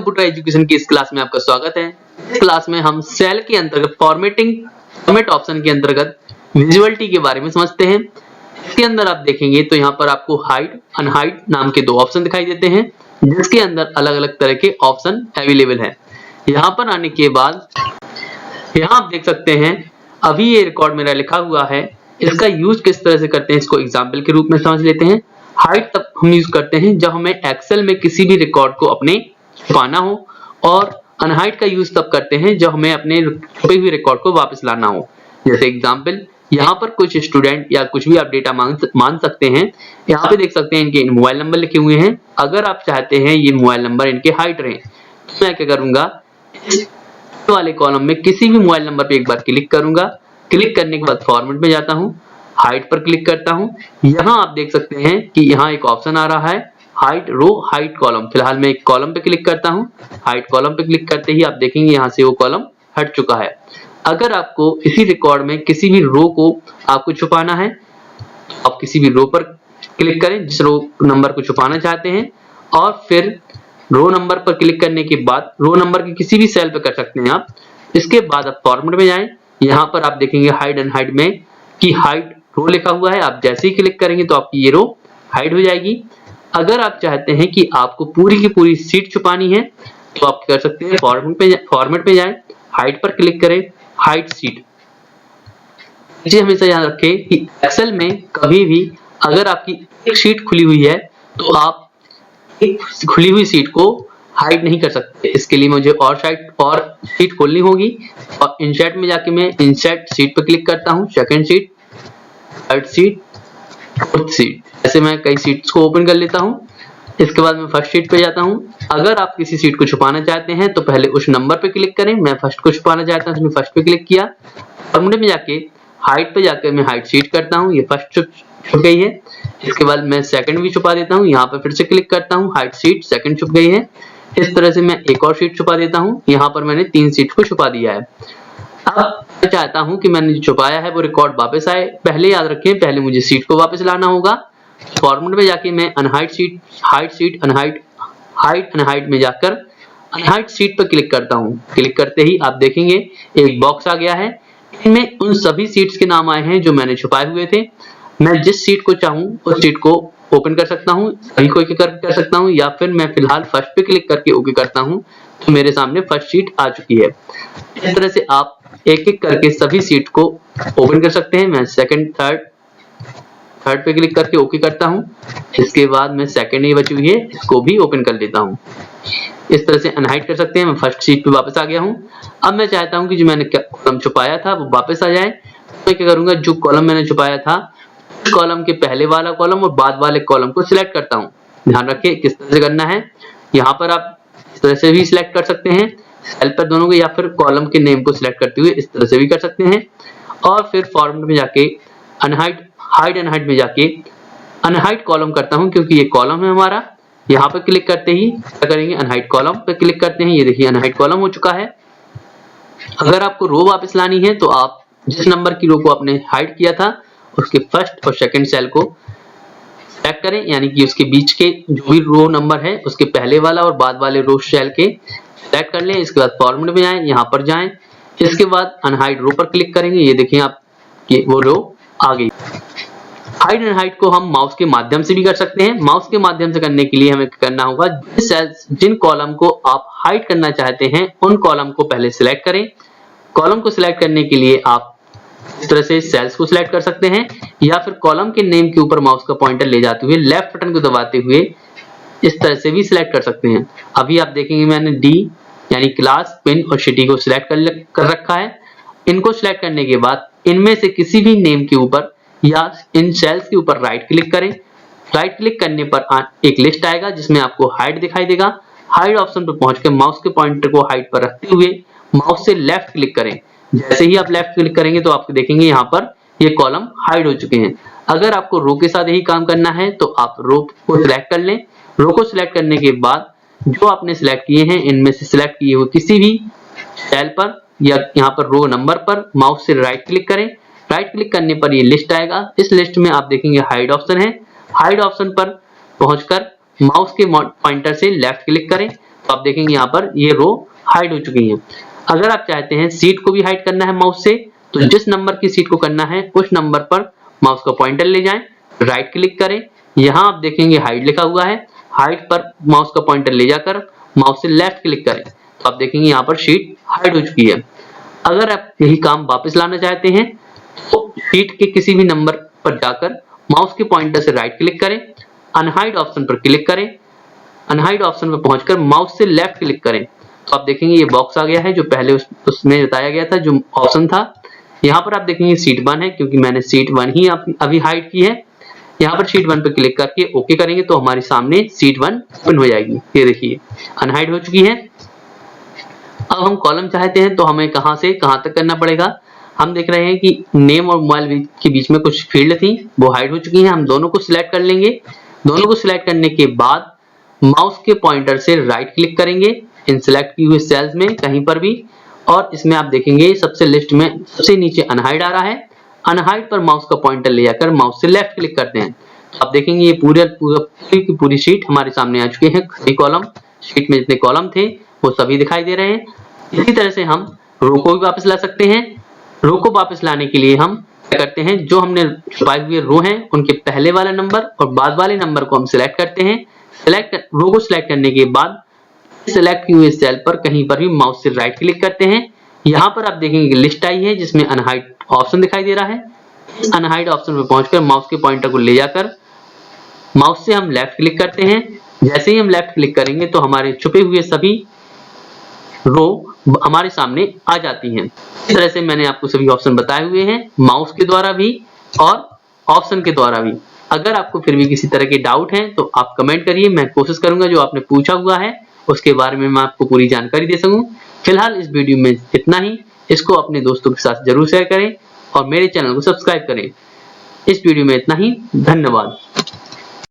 Computer education की इस class में आपका स्वागत है। इस क्लास में हम सेल के अंतर्गत फॉर्मेट ऑप्शन के अंतर्गत विजुअलिटी के बारे में समझते हैं। इसके अंदर आप देखेंगे तो यहाँ पर आपको हाइड अनहाइड नाम के दो ऑप्शन दिखाई देते हैं, जिसके अंदर अलग अलग तरह के ऑप्शन अवेलेबल है। यहाँ पर आने के बाद यहाँ आप देख सकते हैं, अभी ये रिकॉर्ड मेरा लिखा हुआ है, इसका यूज किस तरह से करते हैं इसको एग्जाम्पल के रूप में समझ लेते हैं। हाइड तब हम यूज करते हैं जब हमें एक्सेल में किसी भी रिकॉर्ड को अपने छुपाना हो, और अनहाइड का यूज तब करते हैं जब हमें अपने छुपे हुए रिकॉर्ड को वापस लाना हो। जैसे एग्जाम्पल, यहाँ पर कुछ स्टूडेंट या कुछ भी आप डेटा मान सकते हैं। यहाँ पे देख सकते हैं इनके मोबाइल नंबर लिखे हुए हैं। अगर आप चाहते हैं ये मोबाइल नंबर इनके हाइड रहे, तो मैं क्या करूंगा, इस वाले कॉलम में किसी भी मोबाइल नंबर पे एक बार क्लिक करूंगा। क्लिक करने के बाद फॉर्मेट में जाता हूँ, हाइड पर क्लिक करता हूँ। यहाँ आप देख सकते हैं कि यहाँ एक ऑप्शन आ रहा है हाइड रो हाइड कॉलम। फिलहाल मैं एक कॉलम पे क्लिक करता हूँ। हाइड कॉलम पे क्लिक करते ही आप देखेंगे यहाँ से वो कॉलम हट चुका है। अगर आपको इसी रिकॉर्ड में किसी भी रो को आपको छुपाना है, तो आप किसी भी रो पर क्लिक करें जिस रो नंबर को छुपाना चाहते हैं, और फिर रो नंबर पर क्लिक करने के बाद रो नंबर के किसी भी सेल पे कर सकते हैं आप। इसके बाद आप फॉर्मेट में जाएं। यहाँ पर आप देखेंगे हाइड अनहाइड में कि हाइड रो लिखा हुआ है। आप जैसे ही क्लिक करेंगे तो आपकी ये रो हाइड हो जाएगी। अगर आप चाहते हैं कि आपको पूरी की पूरी सीट छुपानी है, तो आप कर सकते हैं फॉर्मेट पे जाएं, हाइड पर क्लिक करें, हाइड सीट। इसे हमेशा याद रखें कि एक्सेल में कभी भी अगर आपकी एक शीट खुली हुई है, तो आप एक खुली हुई सीट को हाइड नहीं कर सकते। इसके लिए मुझे और शीट खोलनी होगी, और इंसर्ट में जाके मैं इंसर्ट सीट पर क्लिक करता हूँ। Second seat, third seat, fourth seat, ऐसे मैं कई सीट्स को ओपन कर लेता हूँ। इसके बाद मैं फर्स्ट सीट पे जाता हूँ। अगर आप किसी सीट को छुपाना चाहते हैं तो पहले उस नंबर पे क्लिक करें। मैं फर्स्ट को छुपाना चाहता हूँ, इसमें फर्स्ट पे क्लिक किया। फॉर्मूले में जाके हाइड पे जाकर मैं हाइड सीट करता हूँ, ये फर्स्ट छुप गई है। इसके बाद मैं सेकंड भी छुपा देता हूँ, यहाँ पे फिर से क्लिक करता हूँ, हाइड सीट, सेकंड छुप गई है। इस तरह से मैं एक और सीट छुपा देता हूँ। यहाँ पर मैंने 3 सीट को छुपा दिया है। अब मैं चाहता हूं कि मैंने जो छुपाया है वो रिकॉर्ड वापस आए। पहले याद रखें, पहले मुझे सीट को वापस लाना होगा। फॉर्मेट में जाके मैं unhide seat, hide seat, unhide, hide unhide में जाकर अनहाइड सीट पर क्लिक करता हूं। क्लिक करते ही आप देखेंगे एक बॉक्स आ गया है। इनमें उन सभी सीट्स के नाम आए हैं जो मैंने छुपाए हुए थे। मैं जिस सीट को चाहूं उस सीट को ओपन कर सकता हूं, सभी को एक कर सकता हूं, या फिर मैं फिलहाल फर्स्ट पे क्लिक करके ओके करता हूं, तो मेरे सामने फर्स्ट सीट आ चुकी है। इस तरह से आप एक एक करके सभी सीट को ओपन कर सकते हैं। मैं सेकंड, थर्ड पे क्लिक करके ओके करता हूं। इसके बाद मैं सेकंड ही बची हुई है, इसको भी ओपन कर लेता हूं। इस तरह से अनहाइड कर सकते हैं। मैं फर्स्ट सीट पे वापस आ गया हूं। अब मैं चाहता हूं कि जो मैंने कॉलम छुपाया था वो वापस आ जाए। मैं क्या करूंगा, जो कॉलम मैंने छुपाया था उस कॉलम के पहले वाला कॉलम और बाद वाले कॉलम को सिलेक्ट करता हूं। ध्यान रखिए किस तरह से करना है। यहाँ पर आप इस तरह से भी सिलेक्ट कर सकते हैं सेल पर दोनों को, या फिर कॉलम के नेम को सिलेक्ट करते हुए इस तरह से भी कर सकते हैं। और फिर फॉर्मेट में जाके अनहाइड, हाइड अनहाइड में जाके अनहाइड कॉलम करता हूं, क्योंकि ये कॉलम है हमारा। यहाँ पे क्लिक करते ही क्या करेंगे, अनहाइड कॉलम पे क्लिक करते हैं। ये देखिए अनहाइड कॉलम हो चुका है। अगर आपको रो वापस लानी है, तो आप जिस नंबर की रो को आपने हाइड किया था उसके फर्स्ट और सेकंड सेल को सेलेक्ट करें, यानी कि उसके बीच के जो भी रो नंबर है उसके पहले वाला और बाद वाले रो सेल के सेलेक्ट कर लें। इसके बाद फॉर्मेट में आए, यहाँ पर जाएं। इसके बाद अनहाइड रो पर क्लिक करेंगे। ये देखिए आप कि वो रो आ गई। हाइड एंड हाइड को हम माउस के माध्यम से भी कर सकते हैं। माउस के माध्यम से करने के लिए हमें करना होगा, जिन कॉलम को आप हाइड करना चाहते हैं उन कॉलम को पहले सिलेक्ट करें। कॉलम को सिलेक्ट करने के लिए आप इस तरह से सेल्स को सिलेक्ट कर सकते हैं, या फिर कॉलम के नेम के ऊपर माउस का पॉइंटर ले जाते हुए लेफ्ट बटन को दबाते हुए इस तरह से भी सिलेक्ट कर सकते हैं। अभी आप देखेंगे मैंने डी यानी क्लास, पिन और सिटी को सिलेक्ट कर रखा है। इनको सिलेक्ट करने के बाद इनमें से किसी भी नेम के ऊपर या इन सेल्स के ऊपर राइट क्लिक करें। राइट क्लिक करने पर एक लिस्ट आएगा जिसमें आपको हाइड दिखाई देगा। हाइड ऑप्शन पर पहुंचकर माउस के पॉइंटर को हाइड पर रखते हुए माउस से लेफ्ट क्लिक करें। जैसे ही आप लेफ्ट क्लिक करेंगे तो आप देखेंगे यहाँ पर ये कॉलम हाइड हो चुके हैं। अगर आपको रो के साथ यही काम करना है तो आप रो को सिलेक्ट कर लें। रो को सिलेक्ट करने के बाद जो आपने सिलेक्ट किए हैं इनमें से सिलेक्ट किए हुए किसी भी सेल पर या यहाँ पर रो नंबर पर माउस से राइट क्लिक करें। राइट क्लिक करने पर ये लिस्ट आएगा। इस लिस्ट में आप देखेंगे हाइड ऑप्शन है। हाइड ऑप्शन पर पहुंचकर माउस के पॉइंटर से लेफ्ट क्लिक करें। तो आप देखेंगे यहाँ पर ये रो हाइड हो चुकी है। अगर आप चाहते हैं सीट को भी हाइड करना है माउस से, तो जिस नंबर की सीट को करना है उस नंबर पर माउस का पॉइंटर ले जाएं, राइट क्लिक करें, यहाँ आप देखेंगे हाइड लिखा हुआ है, हाइड पर माउस का पॉइंटर ले जाकर माउस से लेफ्ट क्लिक करें, तो आप देखेंगे यहाँ पर शीट हाइड हो चुकी है। अगर आप यही काम वापस लाना चाहते हैं तो शीट के किसी भी नंबर पर जाकर माउस के पॉइंटर से राइट क्लिक करें, अनहाइड ऑप्शन पर क्लिक करें, अनहाइड ऑप्शन पर पहुंचकर माउस से लेफ्ट क्लिक करें, तो आप देखेंगे ये बॉक्स आ गया है जो पहले उसमें बताया गया था जो ऑप्शन था। यहाँ पर आप देखेंगे शीट 1 है, क्योंकि मैंने शीट 1 ही अभी हाइड की है। यहाँ पर शीट 1 पर क्लिक करके ओके करेंगे तो हमारे सामने शीट 1 ओपन हो जाएगी। ये देखिए अनहाइड हो चुकी है। अब हम कॉलम चाहते हैं तो हमें कहां से कहां तक करना पड़ेगा। हम देख रहे हैं कि नेम और मोबाइल के बीच में कुछ फील्ड थी वो हाइड हो चुकी हैं। हम दोनों को सिलेक्ट कर लेंगे। दोनों को सिलेक्ट करने के बाद माउस के पॉइंटर से राइट क्लिक करेंगे इन सिलेक्ट की हुई सेल्स में कहीं पर भी, और इसमें आप देखेंगे सबसे लिस्ट में सबसे नीचे अनहाइड आ रहा है। अनहाइड पर माउस का पॉइंटर ले जाकर माउस से लेफ्ट क्लिक करते हैं, तो आप देखेंगे ये पूरी की पूरी शीट हमारे सामने आ चुकी है। सभी कॉलम शीट में जितने कॉलम थे वो सभी दिखाई दे रहे हैं। इसी तरह से हम रो को भी वापस ला सकते हैं। रो को वापस लाने के लिए हम क्या करते हैं, जो हमने छुपाए हुए रो हैं उनके पहले वाला नंबर और बाद वाले नंबर को हम सिलेक्ट करते हैं। रो को सिलेक्ट करने के बाद सिलेक्ट की हुई सेल पर कहीं पर भी माउस से राइट क्लिक करते हैं। यहाँ पर आप देखेंगे लिस्ट आई है जिसमें अनहाइड ऑप्शन दिखाई दे रहा है। इस अनहाइड ऑप्शन पर पहुंचकर माउस के पॉइंटर को ले जाकर माउस से हम लेफ्ट क्लिक करते हैं। जैसे ही हम लेफ्ट क्लिक करेंगे तो हमारे छुपे हुए सभी रो हमारे सामने आ जाती हैं। इस तरह से मैंने आपको सभी ऑप्शन बताए हुए हैं, माउस के द्वारा भी और ऑप्शन के द्वारा भी। अगर आपको फिर भी किसी तरह के डाउट हैं तो आप कमेंट करिए, मैं कोशिश करूंगा जो आपने पूछा हुआ है उसके बारे में मैं आपको पूरी जानकारी दे सकूं। फिलहाल इस वीडियो में इतना ही। इसको अपने दोस्तों के साथ जरूर शेयर करें और मेरे चैनल को सब्सक्राइब करें। इस वीडियो में इतना ही। धन्यवाद।